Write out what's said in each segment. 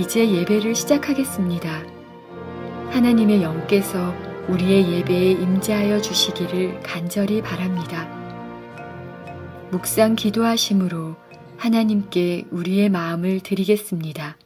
이제 예배를 시작하겠습니다. 하나님의 영께서 우리의 예배에 임재하여 주시기를 간절히 바랍니다. 묵상 기도하심으로 하나님께 우리의 마음을 드리겠습니다.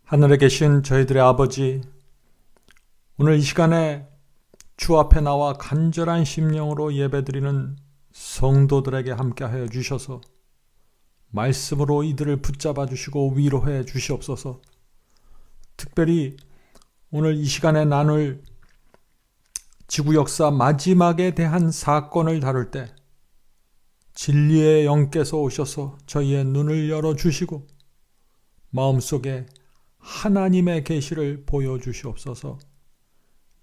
하늘에 계신 저희들의 아버지, 오늘 이 시간에 주 앞에 나와 간절한 심령으로 예배드리는 성도들에게 함께하여 주셔서 말씀으로 이들을 붙잡아 주시고 위로해 주시옵소서. 특별히 오늘 이 시간에 나눌 지구 역사 마지막에 대한 사건을 다룰 때 진리의 영께서 오셔서 저희의 눈을 열어주시고 마음속에 하나님의 계시를 보여주시옵소서.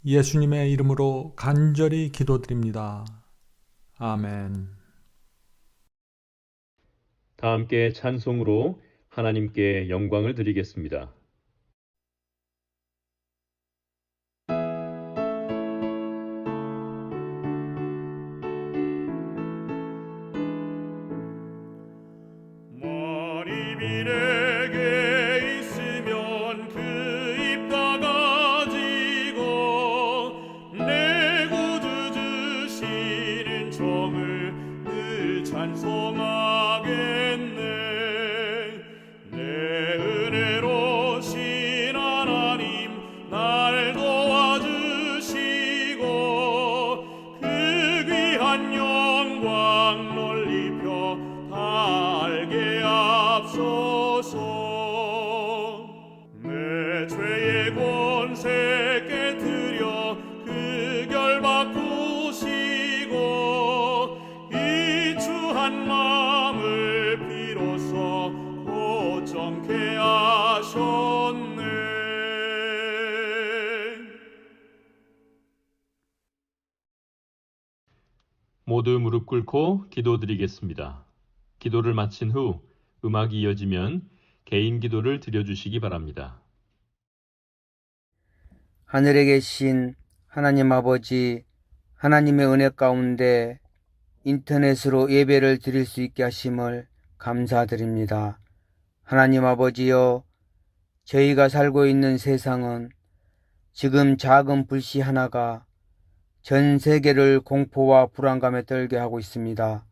예수님의 이름으로 간절히 기도드립니다. 아멘. 다 함께 찬송으로 하나님께 영광을 드리겠습니다. 모두 무릎 꿇고 기도드리겠습니다. 기도를 마친 후 음악이 이어지면 개인 기도를 드려주시기 바랍니다. 하늘에 계신 하나님 아버지, 하나님의 은혜 가운데 인터넷으로 예배를 드릴 수 있게 하심을 감사드립니다. 하나님 아버지여, 저희가 살고 있는 세상은 지금 작은 불씨 하나가 전 세계를 공포와 불안감에 떨게 하고 있습니다.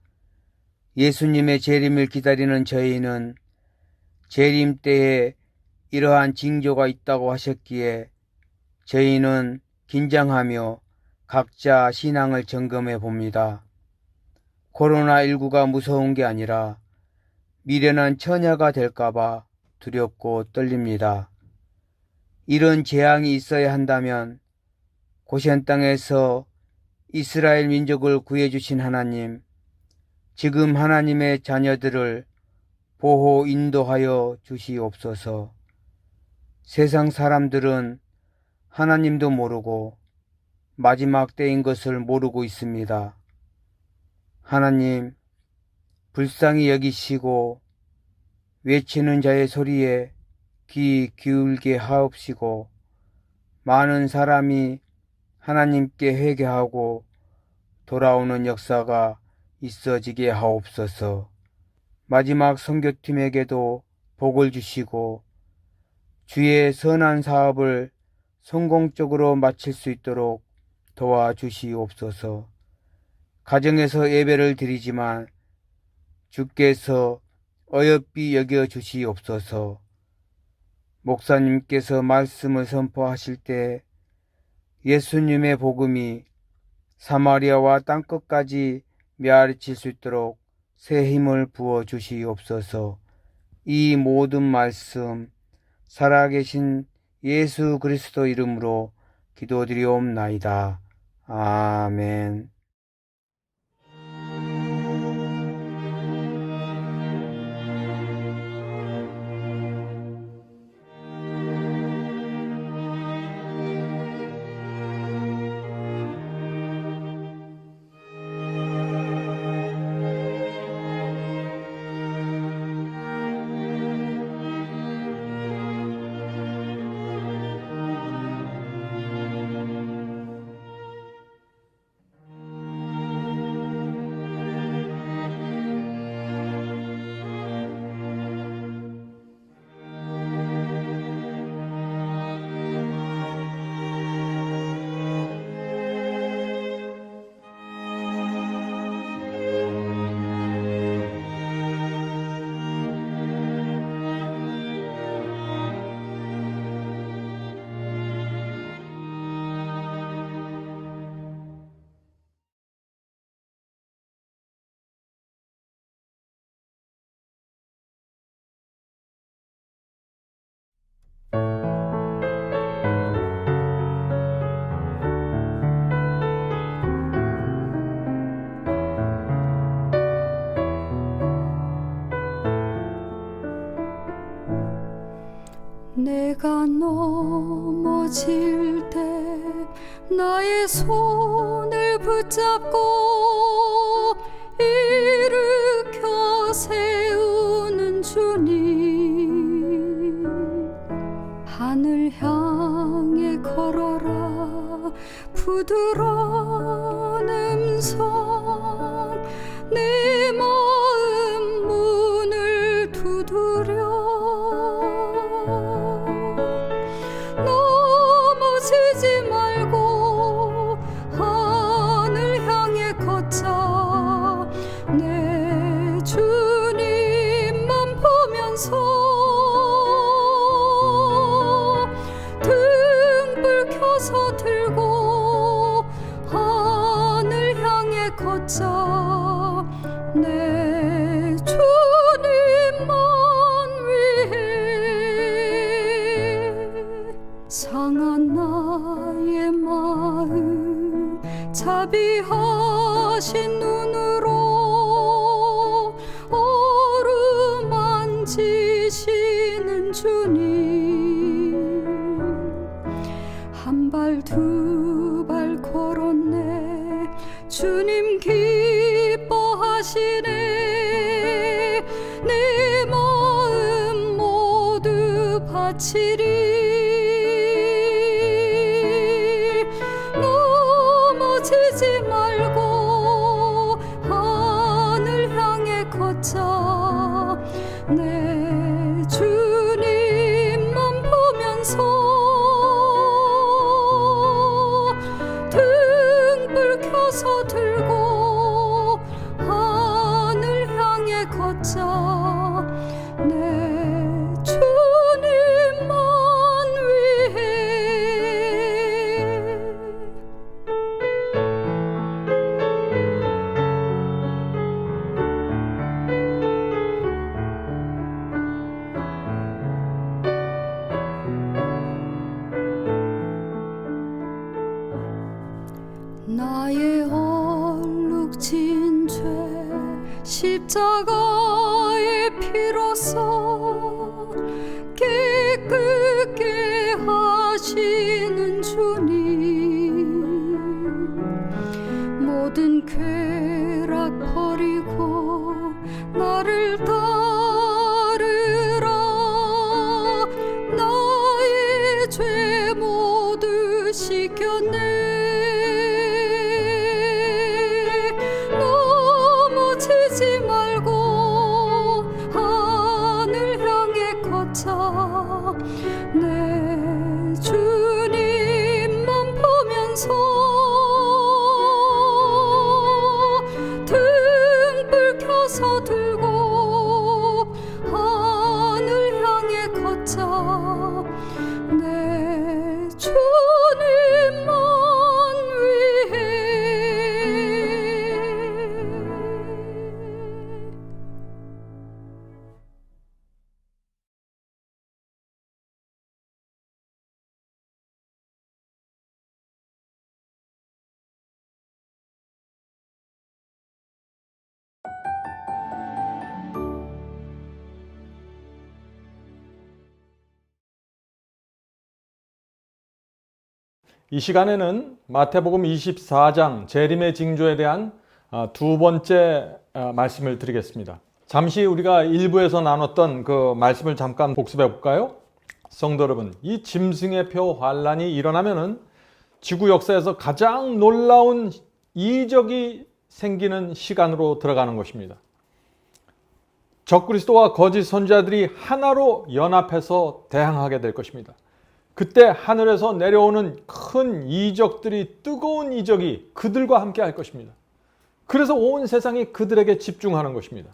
예수님의 재림을 기다리는 저희는 재림 때에 이러한 징조가 있다고 하셨기에 저희는 긴장하며 각자 신앙을 점검해 봅니다. 코로나19가 무서운 게 아니라 미련한 처녀가 될까봐 두렵고 떨립니다. 이런 재앙이 있어야 한다면 고센 땅에서 이스라엘 민족을 구해주신 하나님, 지금 하나님의 자녀들을 보호 인도하여 주시옵소서. 세상 사람들은 하나님도 모르고 마지막 때인 것을 모르고 있습니다. 하나님, 불쌍히 여기시고 외치는 자의 소리에 귀 기울게 하옵시고 많은 사람이 하나님께 회개하고 돌아오는 역사가 있어지게 하옵소서. 마지막 선교팀에게도 복을 주시고 주의 선한 사업을 성공적으로 마칠 수 있도록 도와주시옵소서. 가정에서 예배를 드리지만 주께서 어여삐 여겨 주시옵소서. 목사님께서 말씀을 선포하실 때 예수님의 복음이 사마리아와 땅끝까지 메아리칠 수 있도록 새 힘을 부어 주시옵소서. 이 모든 말씀 살아계신 예수 그리스도 이름으로 기도드리옵나이다. 아멘. 내가 넘어질 때 나의 손을 붙잡고 일으켜 세우는 주님, 하늘 향해 걸어라 부드러운 음성, 내 마음 문을 두드려 넘어지지 말고 하늘 향해 걷자. 내 주님만 보면서 등불 켜서 들고 하늘 향해 걷자. 내 주님만 위해 상한 나의 마음 자비하신 눈으로 어루만지시는 주님, 한 발 두 발 걸었네 주님 기뻐하시네. 내 마음 모두 바치리. 넘어지지 말고 하늘 향해 걷자. 내 주님만 보면서 등불 켜서 들고 하늘 향해 걷자. 내 주님만 위해 나의 얼룩진 죄 십자가의 피로써 깨끗게 하시는 주님, 모든 쾌락 버리고 나를 따르라. 나의 죄 모두 씻겼네. 넘어지지 말고 하늘 향해 걷자. 내 주님만 보면서 등불 켜서 들고 하늘 향해 걷자. 내 주님만 이 시간에는 마태복음 24장 재림의 징조에 대한 두 번째 말씀을 드리겠습니다. 잠시 우리가 일부에서 나눴던 그 말씀을 잠깐 복습해 볼까요? 성도 여러분, 이 짐승의 표 환란이 일어나면은 지구 역사에서 가장 놀라운 이적이 생기는 시간으로 들어가는 것입니다. 적그리스도와 거짓 선지자들이 하나로 연합해서 대항하게 될 것입니다. 그때 하늘에서 내려오는 큰 이적들이, 뜨거운 이적이 그들과 함께 할 것입니다. 그래서 온 세상이 그들에게 집중하는 것입니다.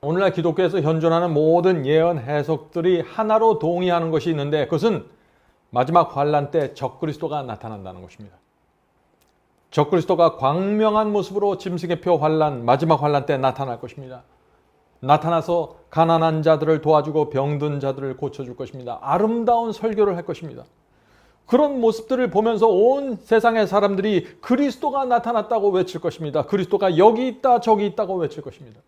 오늘날 기독교에서 현존하는 모든 예언 해석들이 하나로 동의하는 것이 있는데, 그것은 마지막 환란 때 적그리스도가 나타난다는 것입니다. 적그리스도가 광명한 모습으로 짐승의 표 환란, 마지막 환란 때 나타날 것입니다. 나타나서 가난한 자들을 도와주고 병든 자들을 고쳐줄 것입니다. 아름다운 설교를 할 것입니다. 그런 모습들을 보면서 온 세상의 사람들이 그리스도가 나타났다고 외칠 것입니다. 그리스도가 여기 있다 저기 있다고 외칠 것입니다.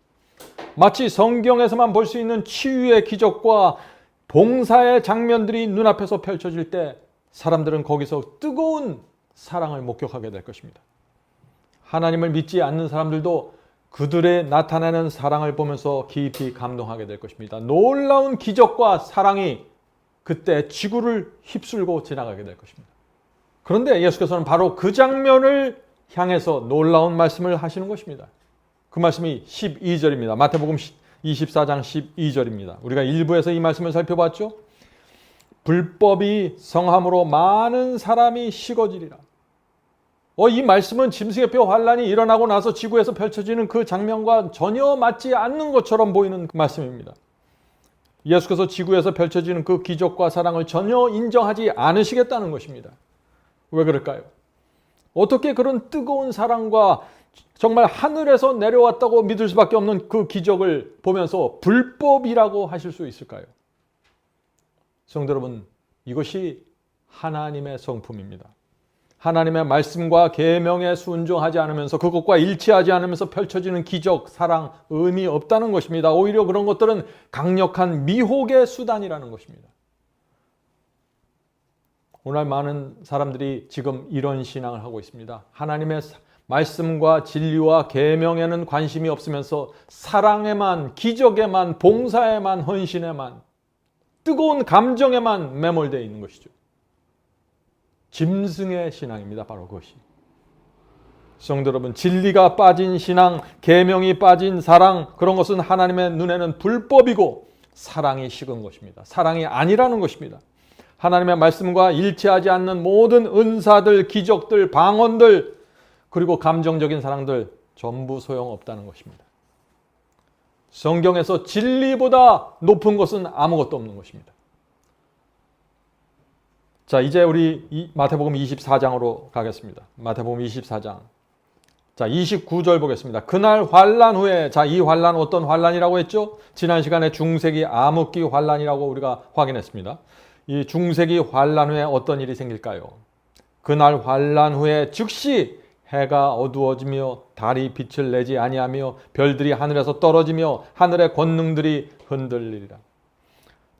마치 성경에서만 볼 수 있는 치유의 기적과 봉사의 장면들이 눈앞에서 펼쳐질 때 사람들은 거기서 뜨거운 사랑을 목격하게 될 것입니다. 하나님을 믿지 않는 사람들도 그들의 나타나는 사랑을 보면서 깊이 감동하게 될 것입니다. 놀라운 기적과 사랑이 그때 지구를 휩쓸고 지나가게 될 것입니다. 그런데 예수께서는 바로 그 장면을 향해서 놀라운 말씀을 하시는 것입니다. 그 말씀이 12절입니다. 마태복음 24장 12절입니다. 우리가 일부에서 이 말씀을 살펴봤죠. 불법이 성함으로 많은 사람이 식어지리라. 이 말씀은 짐승의 표 환란이 일어나고 나서 지구에서 펼쳐지는 그 장면과 전혀 맞지 않는 것처럼 보이는 그 말씀입니다. 예수께서 지구에서 펼쳐지는 그 기적과 사랑을 전혀 인정하지 않으시겠다는 것입니다. 왜 그럴까요? 어떻게 그런 뜨거운 사랑과 정말 하늘에서 내려왔다고 믿을 수밖에 없는 그 기적을 보면서 불법이라고 하실 수 있을까요? 성도 여러분, 이것이 하나님의 성품입니다. 하나님의 말씀과 계명에 순종하지 않으면서 그것과 일치하지 않으면서 펼쳐지는 기적, 사랑, 의미 없다는 것입니다. 오히려 그런 것들은 강력한 미혹의 수단이라는 것입니다. 오늘 많은 사람들이 지금 이런 신앙을 하고 있습니다. 하나님의 말씀과 진리와 계명에는 관심이 없으면서 사랑에만, 기적에만, 봉사에만, 헌신에만, 뜨거운 감정에만 매몰되어 있는 것이죠. 짐승의 신앙입니다. 바로 그것이. 성도 여러분, 진리가 빠진 신앙, 계명이 빠진 사랑, 그런 것은 하나님의 눈에는 불법이고 사랑이 식은 것입니다. 사랑이 아니라는 것입니다. 하나님의 말씀과 일치하지 않는 모든 은사들, 기적들, 방언들, 그리고 감정적인 사랑들 전부 소용없다는 것입니다. 성경에서 진리보다 높은 것은 아무것도 없는 것입니다. 자, 이제 우리 마태복음 24장으로 가겠습니다. 마태복음 24장. 자, 29절 보겠습니다. 그날 환란 후에, 자, 이 환란 어떤 환란이라고 했죠? 지난 시간에 중세기 암흑기 환란이라고 우리가 확인했습니다. 이 중세기 환란 후에 어떤 일이 생길까요? 그날 환란 후에 즉시 해가 어두워지며 달이 빛을 내지 아니하며 별들이 하늘에서 떨어지며 하늘의 권능들이 흔들리리라.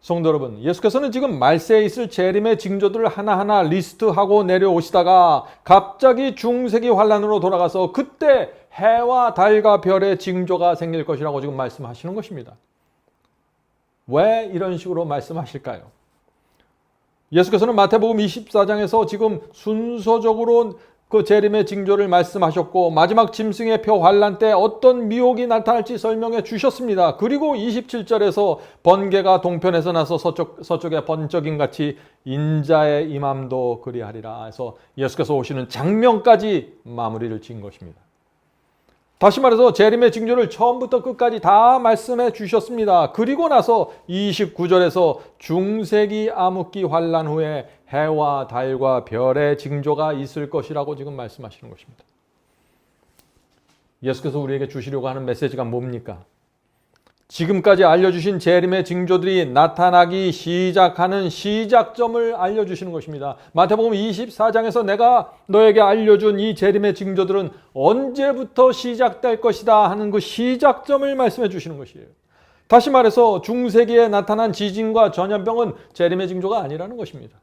성도 여러분, 예수께서는 지금 말세에 있을 재림의 징조들을 하나하나 리스트하고 내려오시다가 갑자기 중세기 환란으로 돌아가서 그때 해와 달과 별의 징조가 생길 것이라고 지금 말씀하시는 것입니다. 왜 이런 식으로 말씀하실까요? 예수께서는 마태복음 24장에서 지금 순서적으로 그 재림의 징조를 말씀하셨고 마지막 짐승의 표 환란 때 어떤 미혹이 나타날지 설명해 주셨습니다. 그리고 27절에서 번개가 동편에서 나서 서쪽에 번쩍임 같이 인자의 임함도 그리하리라 해서 예수께서 오시는 장면까지 마무리를 지은 것입니다. 다시 말해서 재림의 징조를 처음부터 끝까지 다 말씀해 주셨습니다. 그리고 나서 29절에서 중세기 암흑기 환란 후에 해와 달과 별의 징조가 있을 것이라고 지금 말씀하시는 것입니다. 예수께서 우리에게 주시려고 하는 메시지가 뭡니까? 지금까지 알려주신 재림의 징조들이 나타나기 시작하는 시작점을 알려주시는 것입니다. 마태복음 24장에서 내가 너에게 알려준 이 재림의 징조들은 언제부터 시작될 것이다 하는 그 시작점을 말씀해 주시는 것이에요. 다시 말해서 중세기에 나타난 지진과 전염병은 재림의 징조가 아니라는 것입니다.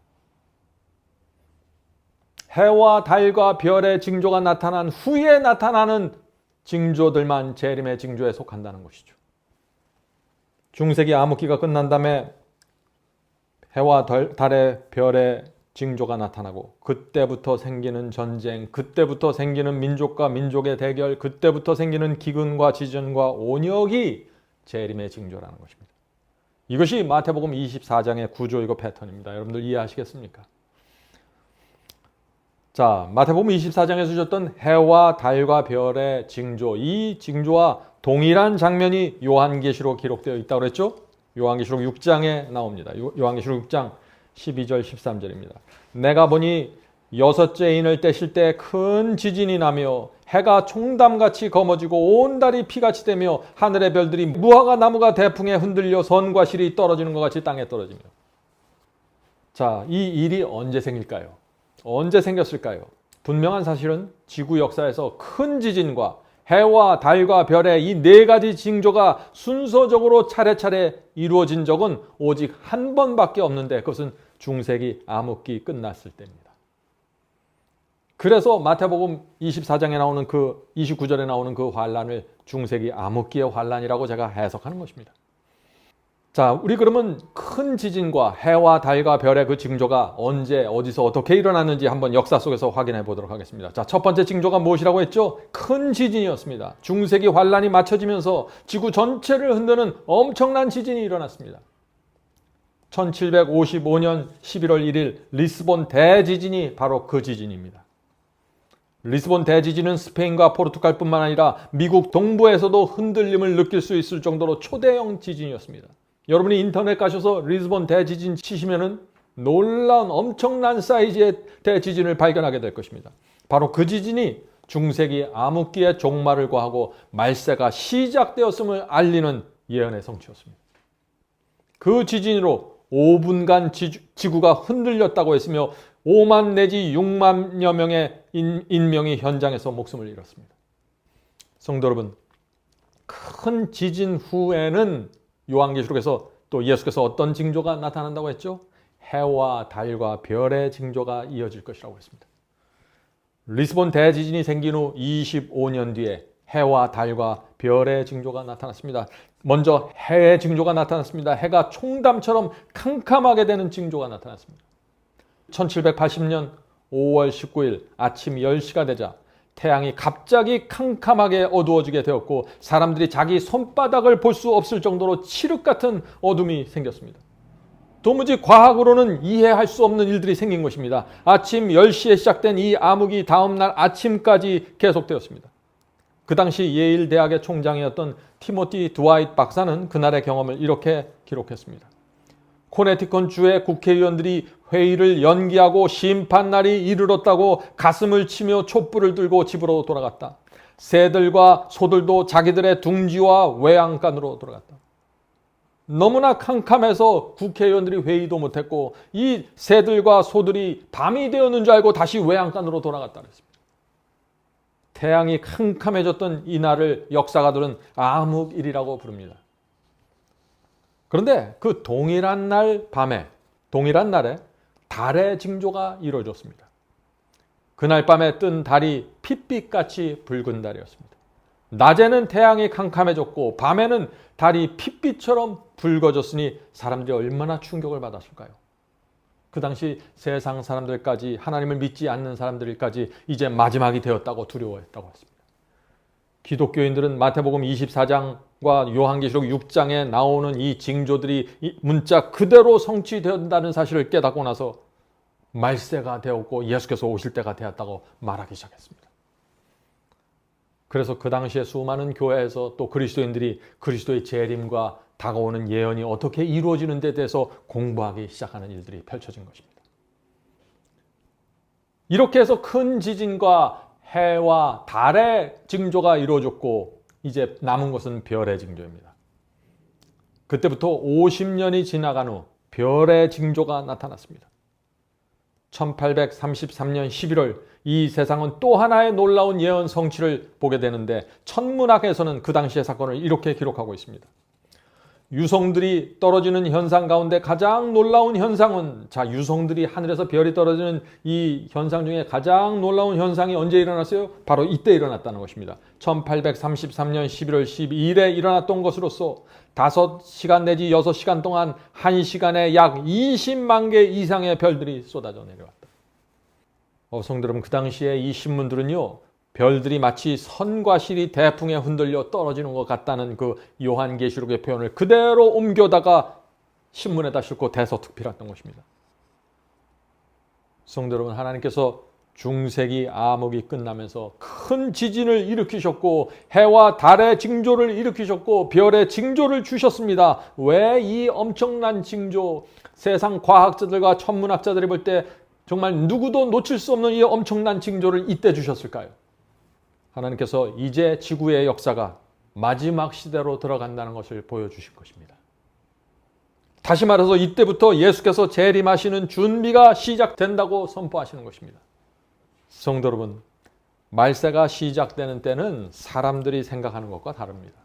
해와 달과 별의 징조가 나타난 후에 나타나는 징조들만 재림의 징조에 속한다는 것이죠. 중세기 암흑기가 끝난 다음에 해와 달의 별의 징조가 나타나고 그때부터 생기는 전쟁, 그때부터 생기는 민족과 민족의 대결, 그때부터 생기는 기근과 지진과 온역이 재림의 징조라는 것입니다. 이것이 마태복음 24장의 구조이고 패턴입니다. 여러분들 이해하시겠습니까? 자, 마태복음 24장에서 주셨던 해와 달과 별의 징조, 이 징조와 동일한 장면이 요한계시록 기록되어 있다고 그랬죠? 요한계시록 6장에 나옵니다. 요한계시록 6장 12절 13절입니다. 내가 보니 여섯째 인을 떼실 때 큰 지진이 나며 해가 총담같이 검어지고 온 달이 피같이 되며 하늘의 별들이 무화과 나무가 대풍에 흔들려 선과 실이 떨어지는 것 같이 땅에 떨어지며. 자, 이 일이 언제 생길까요? 언제 생겼을까요? 분명한 사실은 지구 역사에서 큰 지진과 해와 달과 별의 이 네 가지 징조가 순서적으로 차례차례 이루어진 적은 오직 한 번밖에 없는데 그것은 중세기 암흑기 끝났을 때입니다. 그래서 마태복음 24장에 나오는 29절에 나오는 그 환란을 중세기 암흑기의 환란이라고 제가 해석하는 것입니다. 자, 우리 그러면 큰 지진과 해와 달과 별의 그 징조가 언제 어디서 어떻게 일어났는지 한번 역사 속에서 확인해 보도록 하겠습니다. 자, 첫 번째 징조가 무엇이라고 했죠? 큰 지진이었습니다. 중세기 환란이 맞춰지면서 지구 전체를 흔드는 엄청난 지진이 일어났습니다. 1755년 11월 1일 리스본 대지진이 바로 그 지진입니다. 리스본 대지진은 스페인과 포르투갈뿐만 아니라 미국 동부에서도 흔들림을 느낄 수 있을 정도로 초대형 지진이었습니다. 여러분이 인터넷 가셔서 리스본 대지진 치시면은 놀라운 엄청난 사이즈의 대지진을 발견하게 될 것입니다. 바로 그 지진이 중세기 암흑기의 종말을 고하고 말세가 시작되었음을 알리는 예언의 성취였습니다. 그 지진으로 5분간 지구가 흔들렸다고 했으며 5만 내지 6만여 명의 인명이 현장에서 목숨을 잃었습니다. 성도 여러분, 큰 지진 후에는 요한계시록에서 또 예수께서 어떤 징조가 나타난다고 했죠? 해와 달과 별의 징조가 이어질 것이라고 했습니다. 리스본 대지진이 생긴 후 25년 뒤에 해와 달과 별의 징조가 나타났습니다. 먼저 해의 징조가 나타났습니다. 해가 총담처럼 캄캄하게 되는 징조가 나타났습니다. 1780년 5월 19일 아침 10시가 되자 태양이 갑자기 캄캄하게 어두워지게 되었고 사람들이 자기 손바닥을 볼 수 없을 정도로 칠흑 같은 어둠이 생겼습니다. 도무지 과학으로는 이해할 수 없는 일들이 생긴 것입니다. 아침 10시에 시작된 이 암흑이 다음날 아침까지 계속되었습니다. 그 당시 예일 대학의 총장이었던 티모티 드와이트 박사는 그날의 경험을 이렇게 기록했습니다. 코네티컷 주의 국회의원들이 회의를 연기하고 심판날이 이르렀다고 가슴을 치며 촛불을 들고 집으로 돌아갔다. 새들과 소들도 자기들의 둥지와 외양간으로 돌아갔다. 너무나 캄캄해서 국회의원들이 회의도 못했고 이 새들과 소들이 밤이 되었는 줄 알고 다시 외양간으로 돌아갔다 그랬습니다. 태양이 캄캄해졌던 이날을 역사가들은 암흑일이라고 부릅니다. 그런데 그 동일한 날 밤에, 동일한 날에 달의 징조가 이루어졌습니다. 그날 밤에 뜬 달이 핏빛같이 붉은 달이었습니다. 낮에는 태양이 캄캄해졌고 밤에는 달이 핏빛처럼 붉어졌으니 사람들이 얼마나 충격을 받았을까요? 그 당시 세상 사람들까지 하나님을 믿지 않는 사람들까지 이제 마지막이 되었다고 두려워했다고 했습니다. 기독교인들은 마태복음 24장과 요한계시록 6장에 나오는 이 징조들이 이 문자 그대로 성취된다는 사실을 깨닫고 나서 말세가 되었고 예수께서 오실 때가 되었다고 말하기 시작했습니다. 그래서 그 당시에 수많은 교회에서 또 그리스도인들이 그리스도의 재림과 다가오는 예언이 어떻게 이루어지는 데 대해서 공부하기 시작하는 일들이 펼쳐진 것입니다. 이렇게 해서 큰 지진과 해와 달의 징조가 이루어졌고 이제 남은 것은 별의 징조입니다. 그때부터 50년이 지나간 후 별의 징조가 나타났습니다. 1833년 11월 이 세상은 또 하나의 놀라운 예언 성취를 보게 되는데 천문학에서는 그 당시의 사건을 이렇게 기록하고 있습니다. 유성들이 떨어지는 현상 가운데 가장 놀라운 현상은, 유성들이 하늘에서 별이 떨어지는 이 현상 중에 가장 놀라운 현상이 언제 일어났어요? 바로 이때 일어났다는 것입니다. 1833년 11월 12일에 일어났던 것으로서 5시간 내지 6시간 동안 1시간에 약 20만 개 이상의 별들이 쏟아져 내려왔다. 성도 여러분, 그 당시에 이 신문들은요, 별들이 마치 선과 실이 대풍에 흔들려 떨어지는 것 같다는 그 요한계시록의 표현을 그대로 옮겨다가 신문에다 싣고 대서특필했던 것입니다. 성도 여러분, 하나님께서 중세기 암흑이 끝나면서 큰 지진을 일으키셨고 해와 달의 징조를 일으키셨고 별의 징조를 주셨습니다. 왜 이 엄청난 징조, 세상 과학자들과 천문학자들이 볼 때 정말 누구도 놓칠 수 없는 이 엄청난 징조를 이때 주셨을까요? 하나님께서 이제 지구의 역사가 마지막 시대로 들어간다는 것을 보여주실 것입니다. 다시 말해서 이때부터 예수께서 재림하시는 준비가 시작된다고 선포하시는 것입니다. 성도 여러분, 말세가 시작되는 때는 사람들이 생각하는 것과 다릅니다.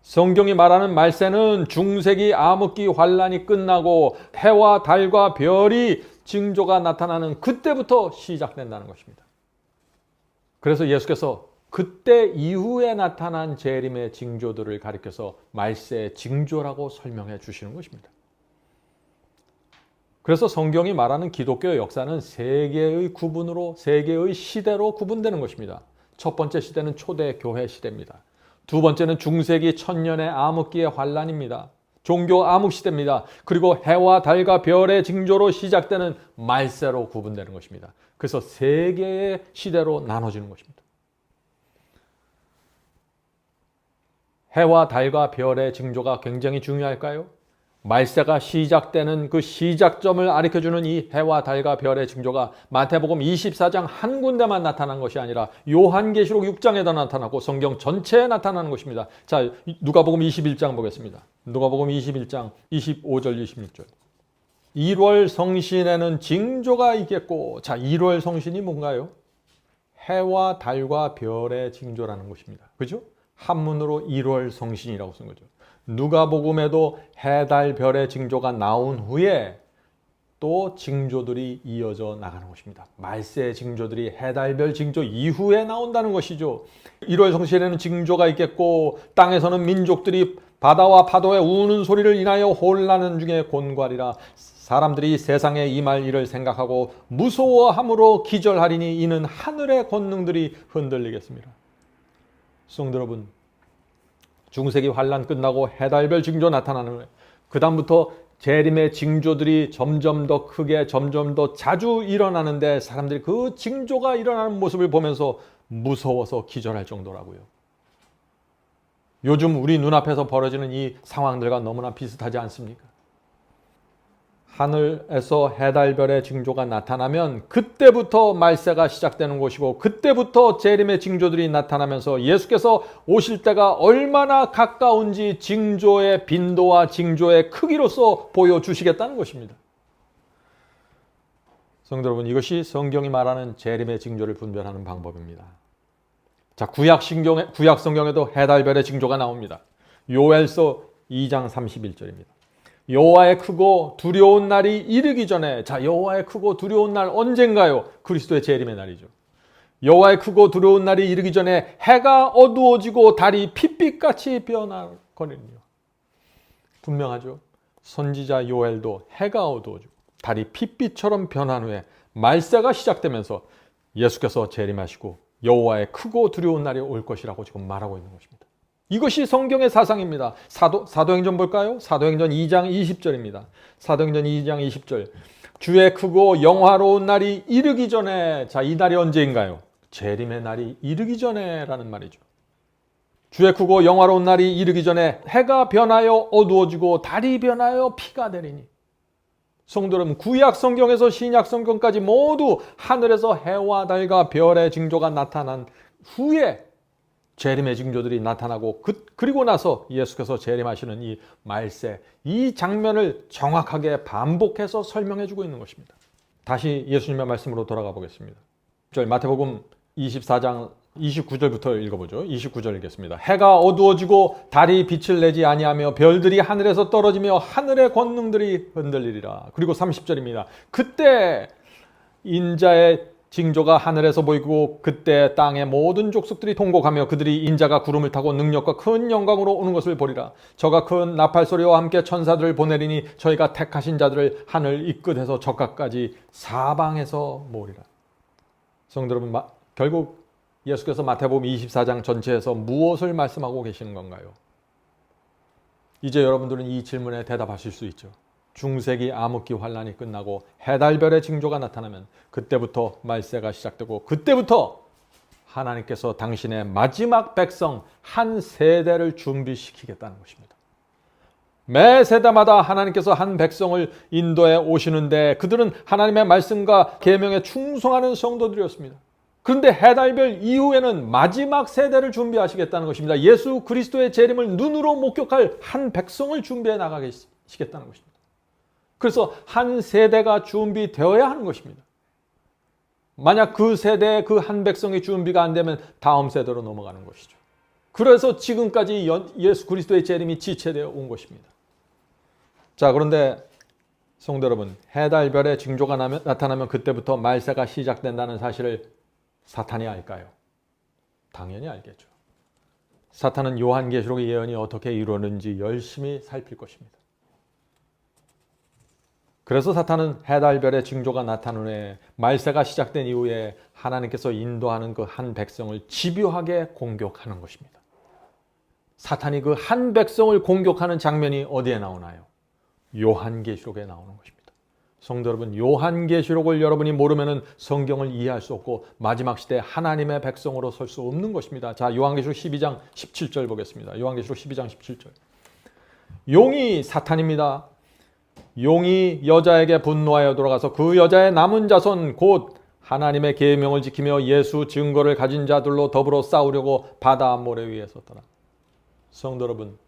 성경이 말하는 말세는 중세기 암흑기 환란이 끝나고 해와 달과 별이 징조가 나타나는 그때부터 시작된다는 것입니다. 그래서 예수께서 그때 이후에 나타난 재림의 징조들을 가리켜서 말세의 징조라고 설명해 주시는 것입니다. 그래서 성경이 말하는 기독교의 역사는 세 개의 구분으로, 세 개의 시대로 구분되는 것입니다. 첫 번째 시대는 초대 교회 시대입니다. 두 번째는 중세기 천년의 암흑기의 환란입니다. 종교 암흑 시대입니다. 그리고 해와 달과 별의 징조로 시작되는 말세로 구분되는 것입니다. 그래서 세 개의 시대로 나눠지는 것입니다. 해와 달과 별의 징조가 굉장히 중요할까요? 말세가 시작되는 그 시작점을 가리켜주는 이 해와 달과 별의 징조가 마태복음 24장 한 군데만 나타난 것이 아니라 요한계시록 6장에도 나타나고 성경 전체에 나타나는 것입니다. 자, 누가복음 21장 보겠습니다. 누가복음 21장 25절 26절. 1월 성신에는 징조가 있겠고, 자, 1월 성신이 뭔가요? 해와 달과 별의 징조라는 것입니다. 그죠? 한문으로 1월 성신이라고 쓴 거죠. 누가복음에도 해, 달, 별의 징조가 나온 후에 또 징조들이 이어져 나가는 것입니다. 말세의 징조들이 해, 달, 별 징조 이후에 나온다는 것이죠. 1월 성신에는 징조가 있겠고 땅에서는 민족들이 바다와 파도의 우는 소리를 인하여 혼란한 중에 곤괄이라. 사람들이 세상에 임할 일을 생각하고 무서워함으로 기절하리니 이는 하늘의 권능들이 흔들리겠습니다. 성도 여러분, 중세기 환란 끝나고 해달별 징조 나타나는 거예요. 그 다음부터 재림의 징조들이 점점 더 크게, 점점 더 자주 일어나는데 사람들이 그 징조가 일어나는 모습을 보면서 무서워서 기절할 정도라고요. 요즘 우리 눈앞에서 벌어지는 이 상황들과 너무나 비슷하지 않습니까? 하늘에서 해달별의 징조가 나타나면 그때부터 말세가 시작되는 것이고, 그때부터 재림의 징조들이 나타나면서 예수께서 오실 때가 얼마나 가까운지 징조의 빈도와 징조의 크기로서 보여주시겠다는 것입니다. 성도 여러분, 이것이 성경이 말하는 재림의 징조를 분별하는 방법입니다. 자, 구약 성경에도 해달별의 징조가 나옵니다. 요엘서 2장 31절입니다. 여호와의 크고 두려운 날이 이르기 전에, 자, 여호와의 크고 두려운 날 언젠가요? 그리스도의 재림의 날이죠. 여호와의 크고 두려운 날이 이르기 전에 해가 어두워지고 달이 핏빛같이 변하거든요. 분명하죠. 선지자 요엘도 해가 어두워지고 달이 핏빛처럼 변한 후에 말세가 시작되면서 예수께서 재림하시고 여호와의 크고 두려운 날이 올 것이라고 지금 말하고 있는 것입니다. 이것이 성경의 사상입니다. 사도행전 볼까요? 사도행전 2장 20절입니다. 사도행전 2장 20절. 주의 크고 영화로운 날이 이르기 전에, 자, 이 날이 언제인가요? 재림의 날이 이르기 전에라는 말이죠. 주의 크고 영화로운 날이 이르기 전에 해가 변하여 어두워지고 달이 변하여 피가 되리니. 성도 여러분, 구약 성경에서 신약 성경까지 모두 하늘에서 해와 달과 별의 징조가 나타난 후에 재림의 징조들이 나타나고 그리고 나서 예수께서 재림하시는 이 말세, 이 장면을 정확하게 반복해서 설명해 주고 있는 것입니다. 다시 예수님의 말씀으로 돌아가 보겠습니다. 마태복음 24장 29절부터 읽어보죠. 29절 읽겠습니다. 해가 어두워지고 달이 빛을 내지 아니하며 별들이 하늘에서 떨어지며 하늘의 권능들이 흔들리리라. 그리고 30절입니다. 그때 인자의 징조가 하늘에서 보이고 그때 땅의 모든 족속들이 통곡하며 그들이 인자가 구름을 타고 능력과 큰 영광으로 오는 것을 보리라. 저가 큰 나팔 소리와 함께 천사들을 보내리니 저희가 택하신 자들을 하늘 이 끝에서 저 끝까지 사방에서 모으리라. 성도 여러분, 결국 예수께서 마태복음 24장 전체에서 무엇을 말씀하고 계시는 건가요? 이제 여러분들은 이 질문에 대답하실 수 있죠. 중세기 암흑기 환란이 끝나고 해달별의 징조가 나타나면 그때부터 말세가 시작되고 그때부터 하나님께서 당신의 마지막 백성 한 세대를 준비시키겠다는 것입니다. 매 세대마다 하나님께서 한 백성을 인도해 오시는데 그들은 하나님의 말씀과 계명에 충성하는 성도들이었습니다. 그런데 해달별 이후에는 마지막 세대를 준비하시겠다는 것입니다. 예수 그리스도의 재림을 눈으로 목격할 한 백성을 준비해 나가시겠다는 것입니다. 그래서 한 세대가 준비되어야 하는 것입니다. 만약 그 세대에 그 한 백성이 준비가 안 되면 다음 세대로 넘어가는 것이죠. 그래서 지금까지 예수 그리스도의 재림이 지체되어 온 것입니다. 자, 그런데 성도 여러분, 해달별의 징조가 나타나면 그때부터 말세가 시작된다는 사실을 사탄이 알까요? 당연히 알겠죠. 사탄은 요한계시록의 예언이 어떻게 이루어졌는지 열심히 살필 것입니다. 그래서 사탄은 해달별의 징조가 나타난 후에 말세가 시작된 이후에 하나님께서 인도하는 그 한 백성을 집요하게 공격하는 것입니다. 사탄이 그 한 백성을 공격하는 장면이 어디에 나오나요? 요한계시록에 나오는 것입니다. 성도 여러분, 요한계시록을 여러분이 모르면 성경을 이해할 수 없고 마지막 시대 하나님의 백성으로 설 수 없는 것입니다. 자, 요한계시록 12장 17절 보겠습니다. 요한계시록 12장 17절. 용이 사탄입니다. 용이 여자에게 분노하여 돌아가서 그 여자의 남은 자손 곧 하나님의 계명을 지키며 예수 증거를 가진 자들로 더불어 싸우려고 바다 모래 위에 섰더라. 성도 여러분,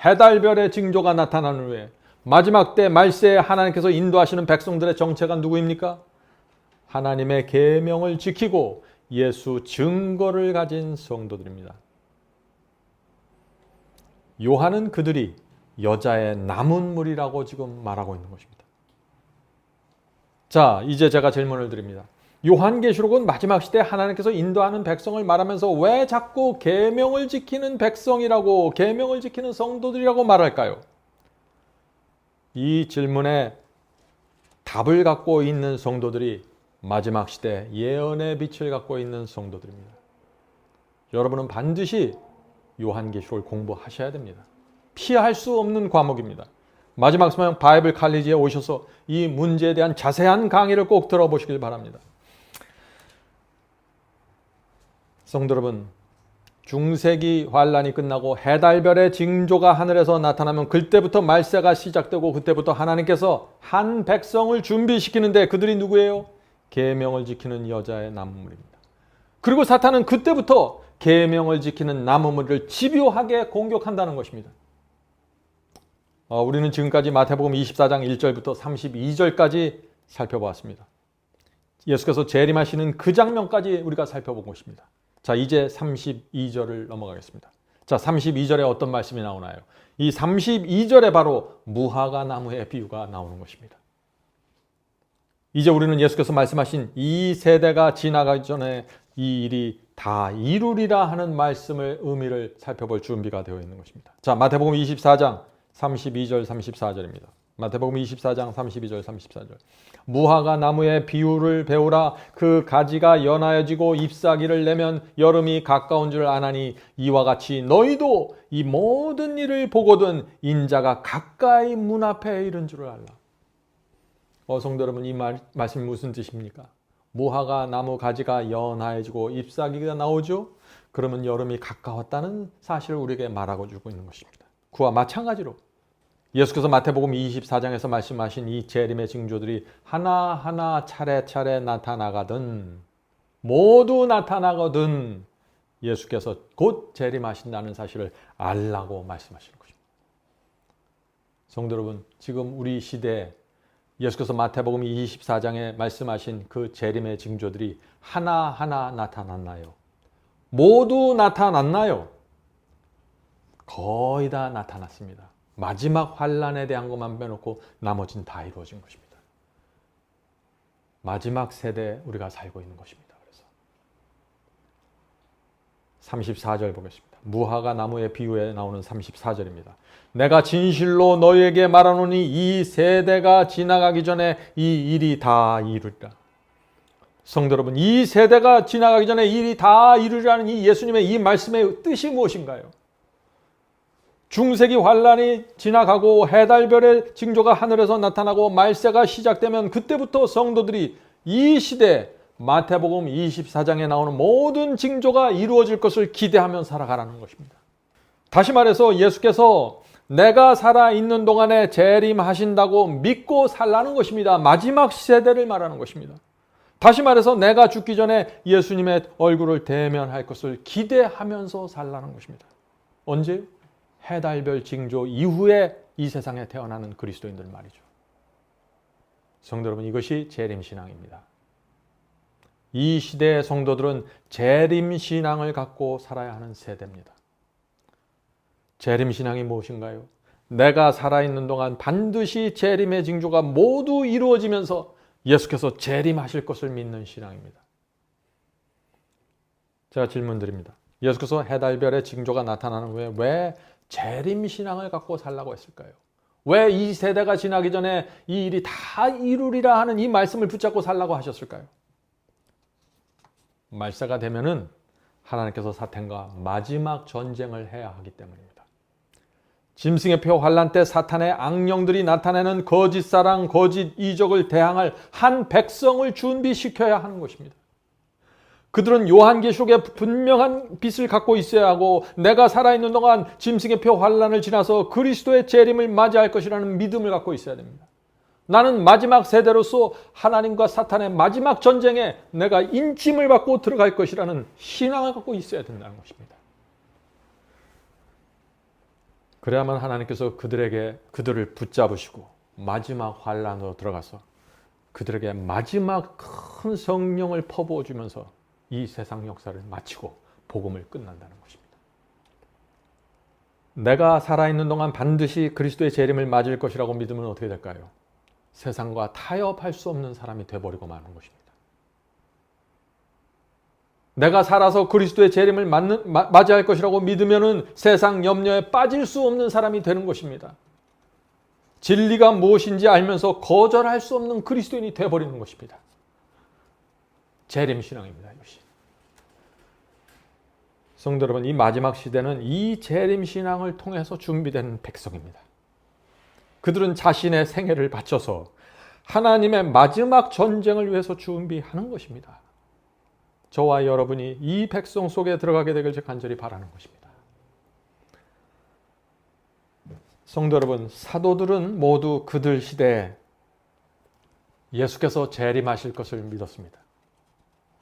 해달별의 징조가 나타난 후에 마지막 때 말세에 하나님께서 인도하시는 백성들의 정체가 누구입니까? 하나님의 계명을 지키고 예수 증거를 가진 성도들입니다. 요한은 그들이 여자의 남은 물이라고 지금 말하고 있는 것입니다. 자, 이제 제가 질문을 드립니다. 요한계시록은 마지막 시대 하나님께서 인도하는 백성을 말하면서 왜 자꾸 계명을 지키는 백성이라고, 계명을 지키는 성도들이라고 말할까요? 이 질문에 답을 갖고 있는 성도들이 마지막 시대 예언의 빛을 갖고 있는 성도들입니다. 여러분은 반드시 요한계시록을 공부하셔야 됩니다. 피할 수 없는 과목입니다. 마지막 소명 바이블 칼리지에 오셔서 이 문제에 대한 자세한 강의를 꼭 들어보시길 바랍니다. 성도 여러분, 중세기 환란이 끝나고 해달별의 징조가 하늘에서 나타나면 그때부터 말세가 시작되고 그때부터 하나님께서 한 백성을 준비시키는데 그들이 누구예요? 계명을 지키는 여자의 남은물입니다. 그리고 사탄은 그때부터 계명을 지키는 남은물을 집요하게 공격한다는 것입니다. 우리는 지금까지 마태복음 24장 1절부터 32절까지 살펴보았습니다. 예수께서 재림하시는 그 장면까지 우리가 살펴본 것입니다. 자, 이제 32절을 넘어가겠습니다. 자, 32절에 어떤 말씀이 나오나요? 이 32절에 바로 무화과 나무의 비유가 나오는 것입니다. 이제 우리는 예수께서 말씀하신 이 세대가 지나가기 전에 이 일이 다 이루리라 하는 말씀의 의미를 살펴볼 준비가 되어 있는 것입니다. 자, 마태복음 24장 32절 34절입니다. 마태복음 24장 32절 34절. 무화과 나무의 비유를 배우라. 그 가지가 연하여지고 잎사귀를 내면 여름이 가까운 줄 아나니 이와 같이 너희도 이 모든 일을 보거든 인자가 가까이 문 앞에 이른 줄을 알라. 성도 여러분, 이 말씀이 무슨 뜻입니까? 무화과 나무 가지가 연하여지고 잎사귀가 나오죠? 그러면 여름이 가까웠다는 사실을 우리에게 말하고 주고 있는 것입니다. 그와 마찬가지로 예수께서 마태복음 24장에서 말씀하신 이 재림의 징조들이 하나하나 차례차례 나타나거든, 모두 나타나거든 예수께서 곧 재림하신다는 사실을 알라고 말씀하시는 것입니다. 성도 여러분, 지금 우리 시대에 예수께서 마태복음 24장에 말씀하신 그 재림의 징조들이 하나하나 나타났나요? 모두 나타났나요? 거의 다 나타났습니다. 마지막 환란에 대한 것만 빼놓고 나머지는 다 이루어진 것입니다. 마지막 세대에 우리가 살고 있는 것입니다. 그래서 34절 보겠습니다. 무화과 나무의 비유에 나오는 34절입니다. 내가 진실로 너희에게 말하노니 이 세대가 지나가기 전에 이 일이 다 이루리라. 성도 여러분, 이 세대가 지나가기 전에 이 일이 다 이루리라는 이 예수님의 이 말씀의 뜻이 무엇인가요? 중세기 환란이 지나가고 해달별의 징조가 하늘에서 나타나고 말세가 시작되면 그때부터 성도들이 이 시대 마태복음 24장에 나오는 모든 징조가 이루어질 것을 기대하며 살아가라는 것입니다. 다시 말해서 예수께서 내가 살아있는 동안에 재림하신다고 믿고 살라는 것입니다. 마지막 세대를 말하는 것입니다. 다시 말해서 내가 죽기 전에 예수님의 얼굴을 대면할 것을 기대하면서 살라는 것입니다. 언제? 해달별 징조 이후에 이 세상에 태어나는 그리스도인들 말이죠. 성도 여러분, 이것이 재림신앙입니다. 이 시대의 성도들은 재림신앙을 갖고 살아야 하는 세대입니다. 재림신앙이 무엇인가요? 내가 살아있는 동안 반드시 재림의 징조가 모두 이루어지면서 예수께서 재림하실 것을 믿는 신앙입니다. 제가 질문 드립니다. 예수께서 해달별의 징조가 나타나는 후에 왜 재림신앙을 갖고 살라고 했을까요? 왜 이 세대가 지나기 전에 이 일이 다 이루리라 하는 이 말씀을 붙잡고 살라고 하셨을까요? 말세가 되면은 하나님께서 사탄과 마지막 전쟁을 해야 하기 때문입니다. 짐승의 표 환란 때 사탄의 악령들이 나타내는 거짓 사랑, 거짓 이적을 대항할 한 백성을 준비시켜야 하는 것입니다. 그들은 요한계시록의 분명한 빛을 갖고 있어야 하고 내가 살아있는 동안 짐승의 표 환란을 지나서 그리스도의 재림을 맞이할 것이라는 믿음을 갖고 있어야 됩니다. 나는 마지막 세대로서 하나님과 사탄의 마지막 전쟁에 내가 인침을 받고 들어갈 것이라는 신앙을 갖고 있어야 된다는 것입니다. 그래야만 하나님께서 그들을 붙잡으시고 마지막 환란으로 들어가서 그들에게 마지막 큰 성령을 퍼부어 주면서 이 세상 역사를 마치고 복음을 끝난다는 것입니다. 내가 살아있는 동안 반드시 그리스도의 재림을 맞을 것이라고 믿으면 어떻게 될까요? 세상과 타협할 수 없는 사람이 되어버리고 마는 것입니다. 내가 살아서 그리스도의 재림을 맞이할 것이라고 믿으면 세상 염려에 빠질 수 없는 사람이 되는 것입니다. 진리가 무엇인지 알면서 거절할 수 없는 그리스도인이 되어버리는 것입니다. 재림신앙입니다. 이것이. 성도 여러분, 이 마지막 시대는 이 재림신앙을 통해서 준비된 백성입니다. 그들은 자신의 생애를 바쳐서 하나님의 마지막 전쟁을 위해서 준비하는 것입니다. 저와 여러분이 이 백성 속에 들어가게 되길 제가 간절히 바라는 것입니다. 성도 여러분, 사도들은 모두 그들 시대에 예수께서 재림하실 것을 믿었습니다.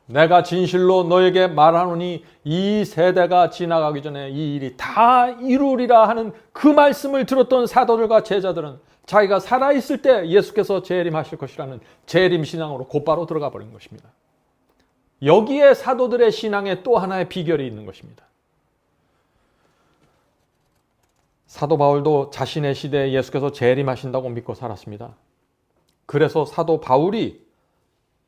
내가 진실로 너에게 말하노니 이 세대가 지나가기 전에 이 일이 다 이루리라 하는 그 말씀을 들었던 사도들과 제자들은 자기가 살아있을 때 예수께서 재림하실 것이라는 재림신앙으로 곧바로 들어가 버린 것입니다. 여기에 사도들의 신앙에 또 하나의 비결이 있는 것입니다. 사도 바울도 자신의 시대에 예수께서 재림하신다고 믿고 살았습니다. 그래서 사도 바울이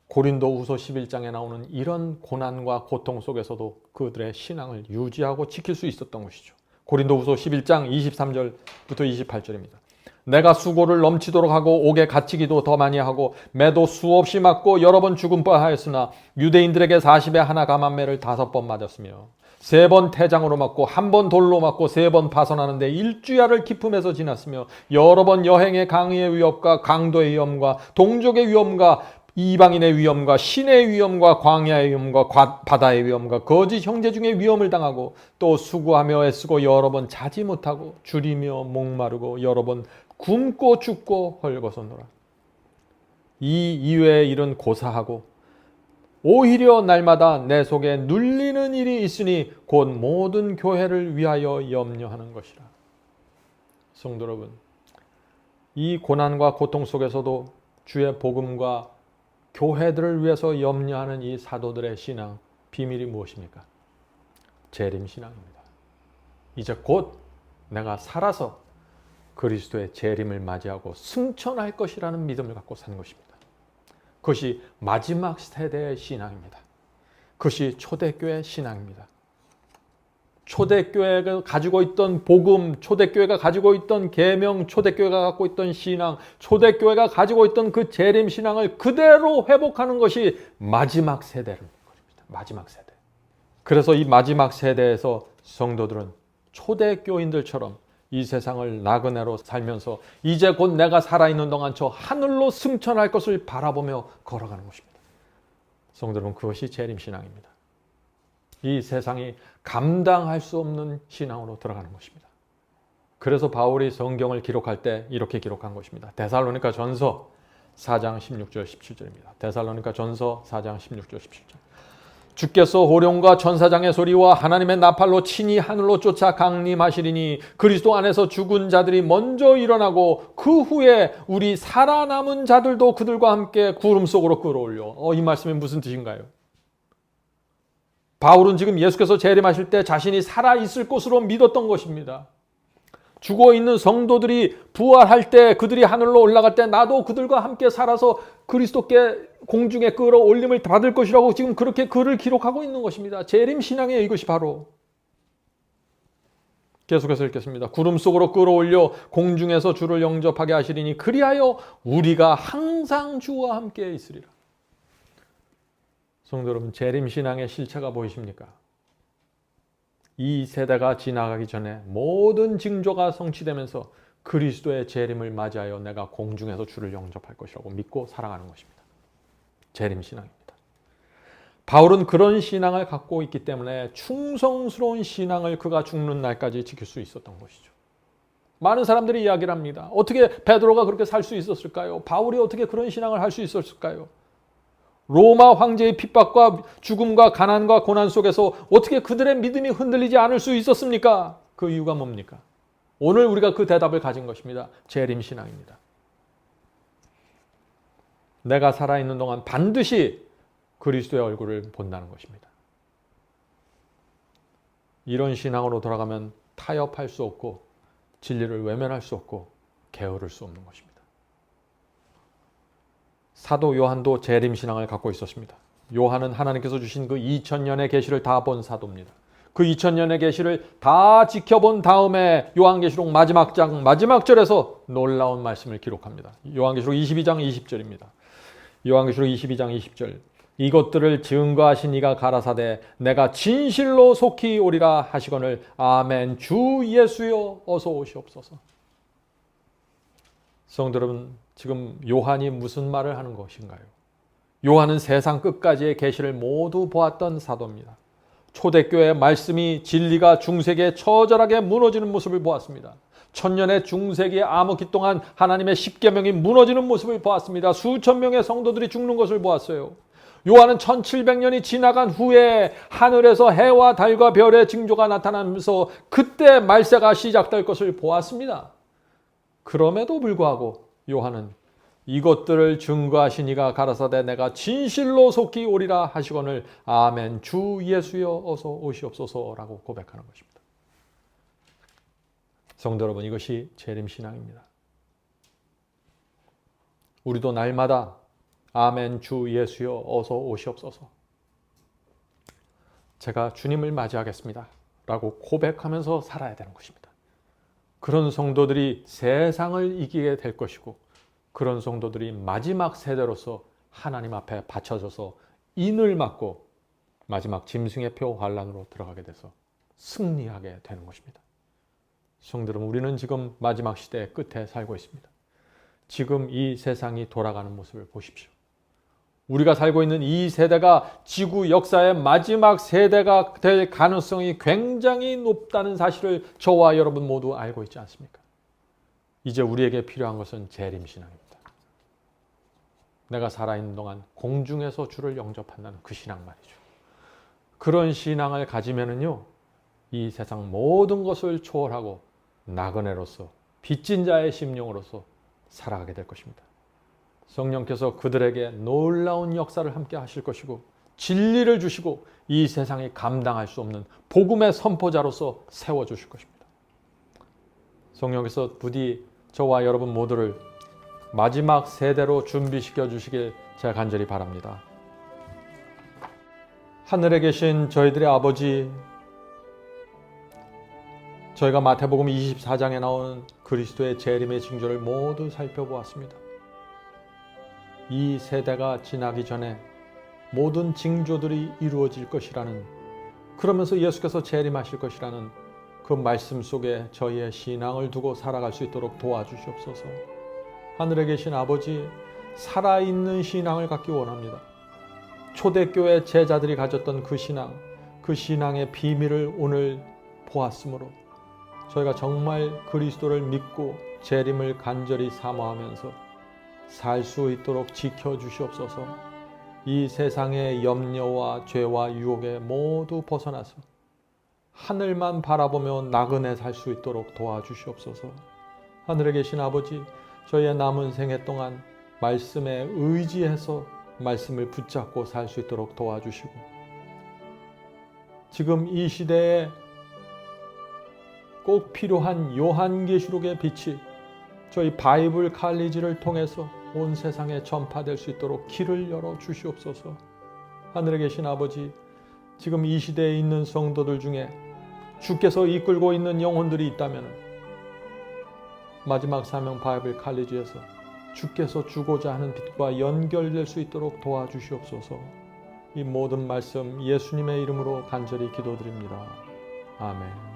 고린도후서 11장에 나오는 이런 고난과 고통 속에서도 그들의 신앙을 유지하고 지킬 수 있었던 것이죠. 고린도후서 11장 23절부터 28절입니다. 내가 수고를 넘치도록 하고 옥에 갇히기도 더 많이 하고 매도 수없이 맞고 여러 번 죽음 뻔하였으나 유대인들에게 40에 하나 감한매를 5번 맞았으며 3번 태장으로 맞고 1번 돌로 맞고 3번 파선하는데 1주야를 기품에서 지났으며 여러 번 여행의 강의 위협과 강도의 위험과 동족의 위험과 이방인의 위험과 신의 위험과 광야의 위험과 바다의 위험과 거짓 형제 중에 위험을 당하고 또 수고하며 애쓰고 여러 번 자지 못하고 줄이며 목마르고 여러 번 굶고 죽고 헐벗었노라. 이 이외의 일은 고사하고 오히려 날마다 내 속에 눌리는 일이 있으니 곧 모든 교회를 위하여 염려하는 것이라. 성도 여러분, 이 고난과 고통 속에서도 주의 복음과 교회들을 위해서 염려하는 이 사도들의 신앙 비밀이 무엇입니까? 재림신앙입니다. 이제 곧 내가 살아서 그리스도의 재림을 맞이하고 승천할 것이라는 믿음을 갖고 사는 것입니다. 그것이 마지막 세대의 신앙입니다. 그것이 초대교회 신앙입니다. 초대교회가 가지고 있던 복음, 초대교회가 가지고 있던 계명, 초대교회가 갖고 있던 신앙, 초대교회가 가지고 있던 그 재림 신앙을 그대로 회복하는 것이 마지막 세대입니다. 마지막 세대. 그래서 이 마지막 세대에서 성도들은 초대교인들처럼 이 세상을 나그네로 살면서 이제 곧 내가 살아있는 동안 저 하늘로 승천할 것을 바라보며 걸어가는 것입니다. 성도들은 그것이 재림신앙입니다. 이 세상이 감당할 수 없는 신앙으로 들어가는 것입니다. 그래서 바울이 성경을 기록할 때 이렇게 기록한 것입니다. 데살로니가 전서 4장 16절 17절입니다. 데살로니가 전서 4장 16절 17절. 주께서 호령과 천사장의 소리와 하나님의 나팔로 친히 하늘로 쫓아 강림하시리니 그리스도 안에서 죽은 자들이 먼저 일어나고 그 후에 우리 살아남은 자들도 그들과 함께 구름 속으로 끌어올려. 이 말씀이 무슨 뜻인가요? 바울은 지금 예수께서 재림하실 때 자신이 살아있을 것으로 믿었던 것입니다. 죽어있는 성도들이 부활할 때, 그들이 하늘로 올라갈 때 나도 그들과 함께 살아서 그리스도께 공중에 끌어올림을 받을 것이라고 지금 그렇게 글을 기록하고 있는 것입니다. 재림신앙이에요. 이것이 바로. 계속해서 읽겠습니다. 구름 속으로 끌어올려 공중에서 주를 영접하게 하시리니 그리하여 우리가 항상 주와 함께 있으리라. 성도 여러분, 재림신앙의 실체가 보이십니까? 이 세대가 지나가기 전에 모든 징조가 성취되면서 그리스도의 재림을 맞이하여 내가 공중에서 주를 영접할 것이라고 믿고 살아가는 것입니다. 재림신앙입니다. 바울은 그런 신앙을 갖고 있기 때문에 충성스러운 신앙을 그가 죽는 날까지 지킬 수 있었던 것이죠. 많은 사람들이 이야기를 합니다. 어떻게 베드로가 그렇게 살 수 있었을까요? 바울이 어떻게 그런 신앙을 할 수 있었을까요? 로마 황제의 핍박과 죽음과 가난과 고난 속에서 어떻게 그들의 믿음이 흔들리지 않을 수 있었습니까? 그 이유가 뭡니까? 오늘 우리가 그 대답을 가진 것입니다. 재림신앙입니다. 내가 살아있는 동안 반드시 그리스도의 얼굴을 본다는 것입니다. 이런 신앙으로 돌아가면 타협할 수 없고 진리를 외면할 수 없고 게으를 수 없는 것입니다. 사도 요한도 재림신앙을 갖고 있었습니다. 요한은 하나님께서 주신 그 2000년의 계시를 다 본 사도입니다. 그 2000년의 계시를 다 지켜본 다음에 요한계시록 마지막 장 마지막 절에서 놀라운 말씀을 기록합니다. 요한계시록 22장 20절입니다. 요한계시록 22장 20절. 이것들을 증거하신 이가 가라사대 내가 진실로 속히 오리라 하시거늘 아멘 주 예수여 어서 오시옵소서. 성도 여러분, 지금 요한이 무슨 말을 하는 것인가요? 요한은 세상 끝까지의 계시를 모두 보았던 사도입니다. 초대교회의 말씀이 진리가 중세기에 처절하게 무너지는 모습을 보았습니다. 천년의 중세기의 암흑기 동안 하나님의 십계명이 무너지는 모습을 보았습니다. 수천 명의 성도들이 죽는 것을 보았어요. 요한은 1700년이 지나간 후에 하늘에서 해와 달과 별의 징조가 나타나면서 그때 말세가 시작될 것을 보았습니다. 그럼에도 불구하고 요한은 이것들을 증거하신 이가 가라사대 내가 진실로 속히 오리라 하시거늘 아멘 주 예수여 어서 오시옵소서라고 고백하는 것입니다. 성도 여러분, 이것이 재림신앙입니다. 우리도 날마다 아멘 주 예수여 어서 오시옵소서, 제가 주님을 맞이하겠습니다 라고 고백하면서 살아야 되는 것입니다. 그런 성도들이 세상을 이기게 될 것이고 그런 성도들이 마지막 세대로서 하나님 앞에 바쳐져서 인을 맞고 마지막 짐승의 표 환란으로 들어가게 돼서 승리하게 되는 것입니다. 성도 여러분, 우리는 지금 마지막 시대의 끝에 살고 있습니다. 지금 이 세상이 돌아가는 모습을 보십시오. 우리가 살고 있는 이 세대가 지구 역사의 마지막 세대가 될 가능성이 굉장히 높다는 사실을 저와 여러분 모두 알고 있지 않습니까? 이제 우리에게 필요한 것은 재림신앙입니다. 내가 살아있는 동안 공중에서 주를 영접한다는 그 신앙 말이죠. 그런 신앙을 가지면은요, 이 세상 모든 것을 초월하고 나그네로서 빚진 자의 심령으로서 살아가게 될 것입니다. 성령께서 그들에게 놀라운 역사를 함께 하실 것이고 진리를 주시고 이 세상이 감당할 수 없는 복음의 선포자로서 세워주실 것입니다. 성령께서 부디 저와 여러분 모두를 마지막 세대로 준비시켜 주시길 제가 간절히 바랍니다. 하늘에 계신 저희들의 아버지, 저희가 마태복음 24장에 나오는 그리스도의 재림의 징조를 모두 살펴보았습니다. 이 세대가 지나기 전에 모든 징조들이 이루어질 것이라는, 그러면서 예수께서 재림하실 것이라는 그 말씀 속에 저희의 신앙을 두고 살아갈 수 있도록 도와주시옵소서. 하늘에 계신 아버지, 살아있는 신앙을 갖기 원합니다. 초대교회 제자들이 가졌던 그 신앙의 비밀을 오늘 보았으므로 저희가 정말 그리스도를 믿고 재림을 간절히 사모하면서 살 수 있도록 지켜주시옵소서. 이 세상의 염려와 죄와 유혹에 모두 벗어나서 하늘만 바라보며 나그네 살 수 있도록 도와주시옵소서. 하늘에 계신 아버지, 저희의 남은 생애 동안 말씀에 의지해서 말씀을 붙잡고 살 수 있도록 도와주시고, 지금 이 시대에 꼭 필요한 요한계시록의 빛이 저희 바이블 칼리지를 통해서 온 세상에 전파될 수 있도록 길을 열어 주시옵소서. 하늘에 계신 아버지, 지금 이 시대에 있는 성도들 중에 주께서 이끌고 있는 영혼들이 있다면 마지막 사명 바이블 칼리지에서 주께서 주고자 하는 빛과 연결될 수 있도록 도와주시옵소서. 이 모든 말씀 예수님의 이름으로 간절히 기도드립니다. 아멘.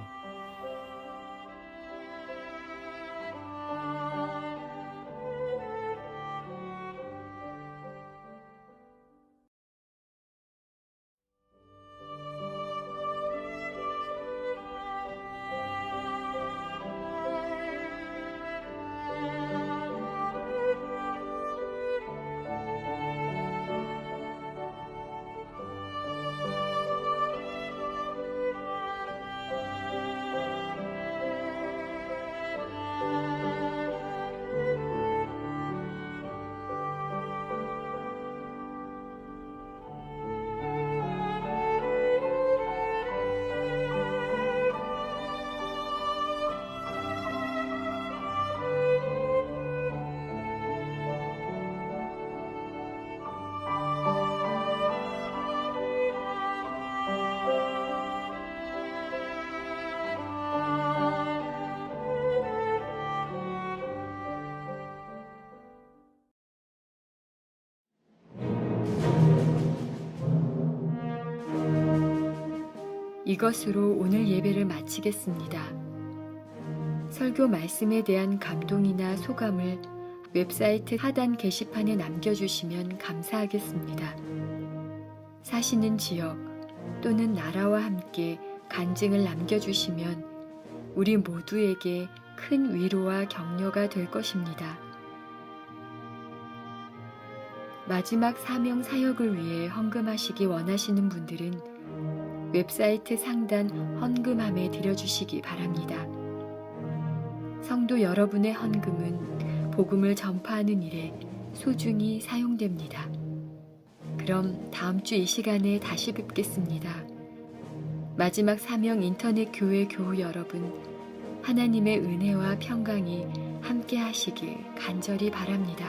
이것으로 오늘 예배를 마치겠습니다. 설교 말씀에 대한 감동이나 소감을 웹사이트 하단 게시판에 남겨주시면 감사하겠습니다. 사시는 지역 또는 나라와 함께 간증을 남겨주시면 우리 모두에게 큰 위로와 격려가 될 것입니다. 마지막 사명 사역을 위해 헌금하시기 원하시는 분들은 웹사이트 상단 헌금함에 드려주시기 바랍니다. 성도 여러분의 헌금은 복음을 전파하는 일에 소중히 사용됩니다. 그럼 다음 주 이 시간에 다시 뵙겠습니다. 마지막 사명 인터넷 교회 교우 여러분, 하나님의 은혜와 평강이 함께 하시길 간절히 바랍니다.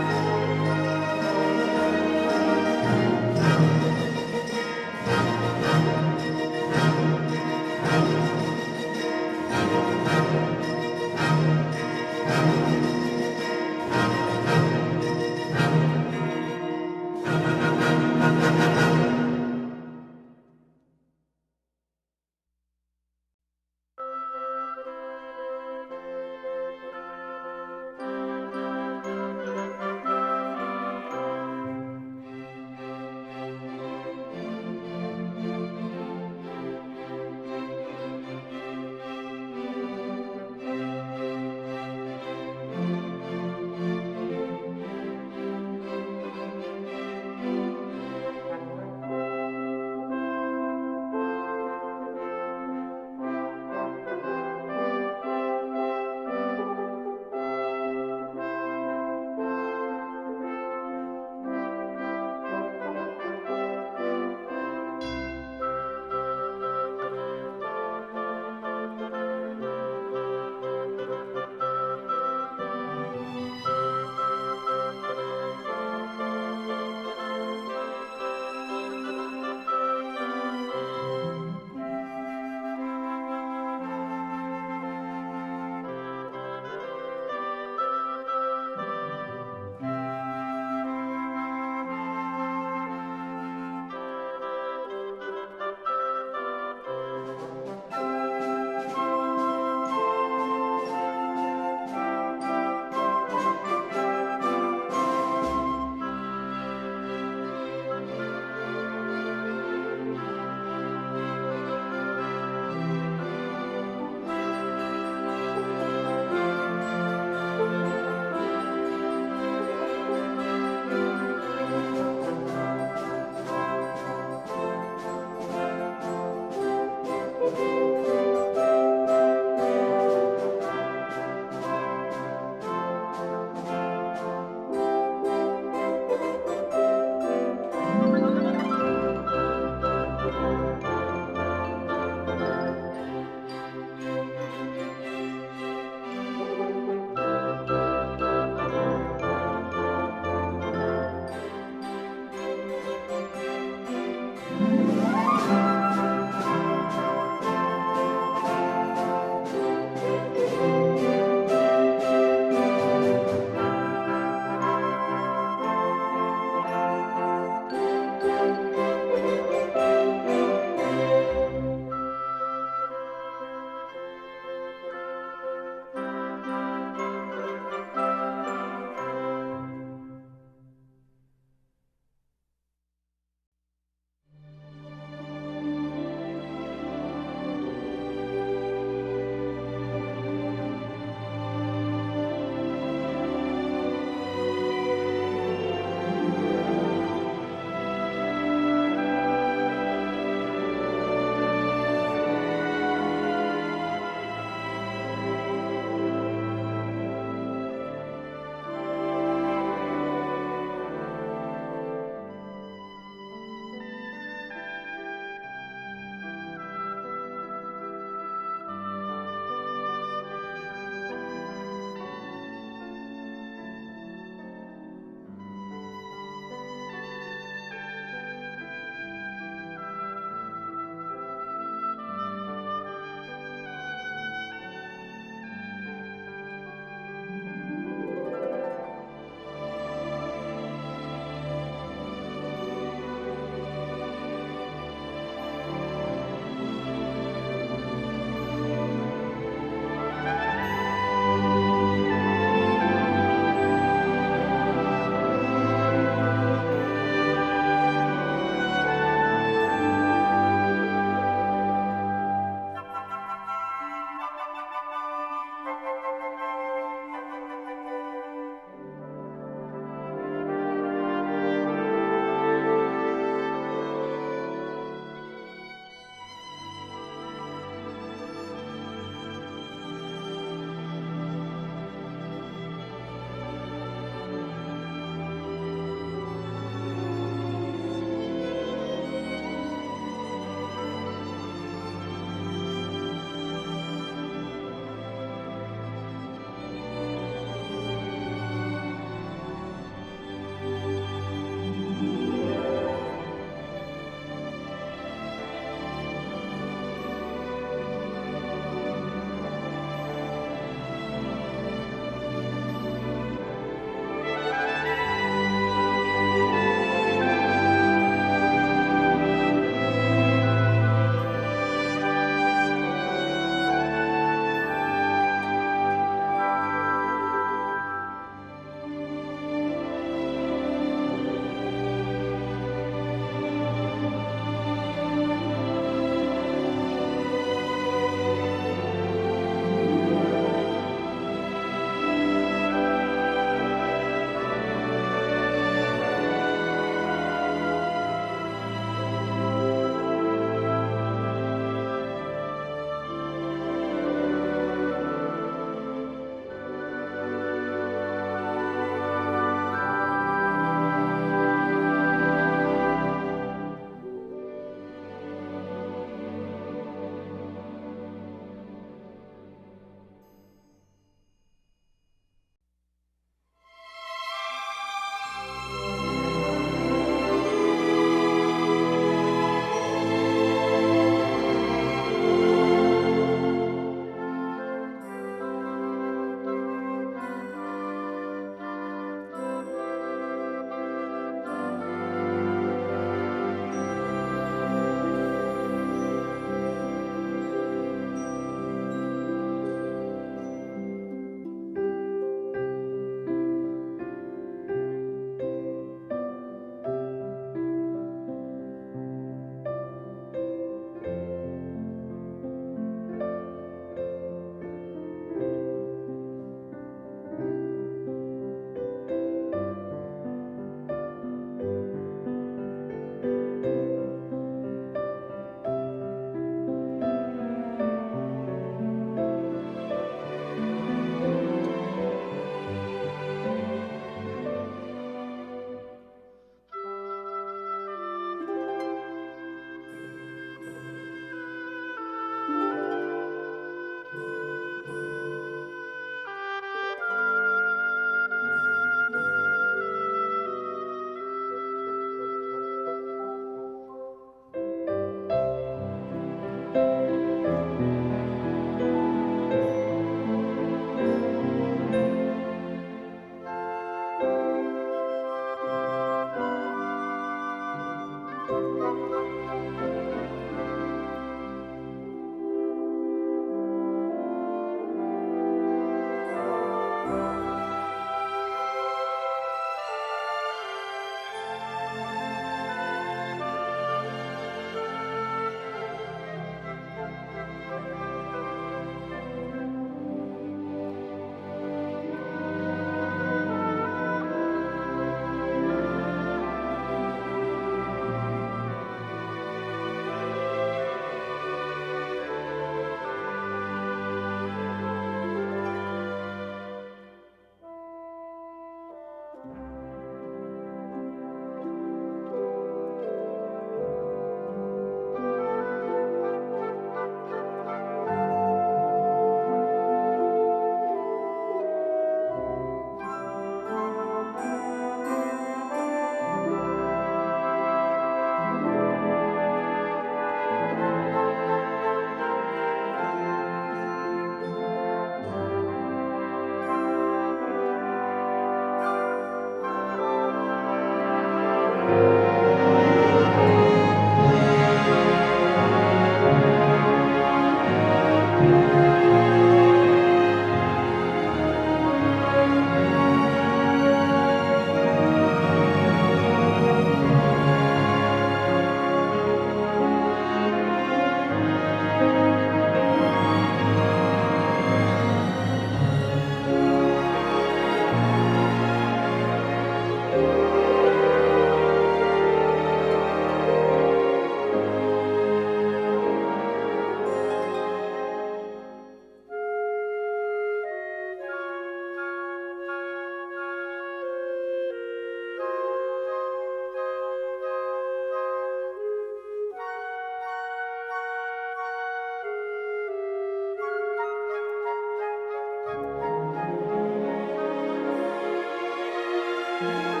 주